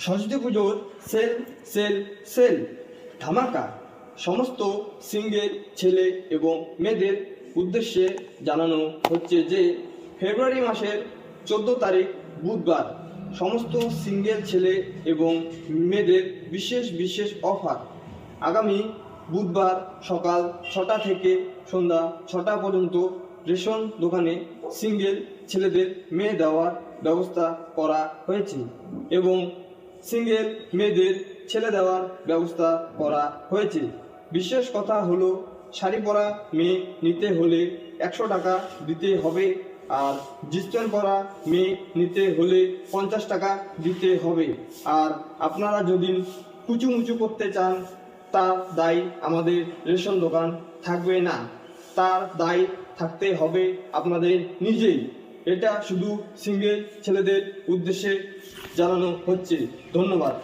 সরস্বতী পুজোর sell sell sell ধামাকা সমস্ত সিঙ্গেল ছেলে এবং মেয়েদের উদ্দেশ্যে জানানো হচ্ছে যে ফেব্রুয়ারি মাসের 14 তারিখ বুধবার সমস্ত সিঙ্গেল ছেলে এবং মেয়েদের বিশেষ বিশেষ অফার। আগামী বুধবার সকাল 6টা থেকে সন্ধ্যা 6টা পর্যন্ত রেশন দোকানে সিঙ্গেল ছেলেদের মেয়ে দেওয়ার ব্যবস্থা করা হয়েছে এবং সিঙ্গেল মেয়েদের ছেলে দেওয়ার ব্যবস্থা করা হয়েছে। বিশেষ কথা হলো শাড়ি পরা মেয়ে নিতে হলে 100 টাকা দিতে হবে, আর জিন্স প্যান্ট পরা মেয়ে নিতে হলে 50 টাকা দিতে হবে। আর আপনারা যদি কুচুমুচু করতে চান তার দায় আমাদের রেশন দোকান থাকবে না, তার দায় থাকতে হবে আপনাদের নিজেই। এটা শুধু সিঙ্গেল ছেলেদের উদ্দেশ্যে জানানো হচ্ছে। ধন্যবাদ।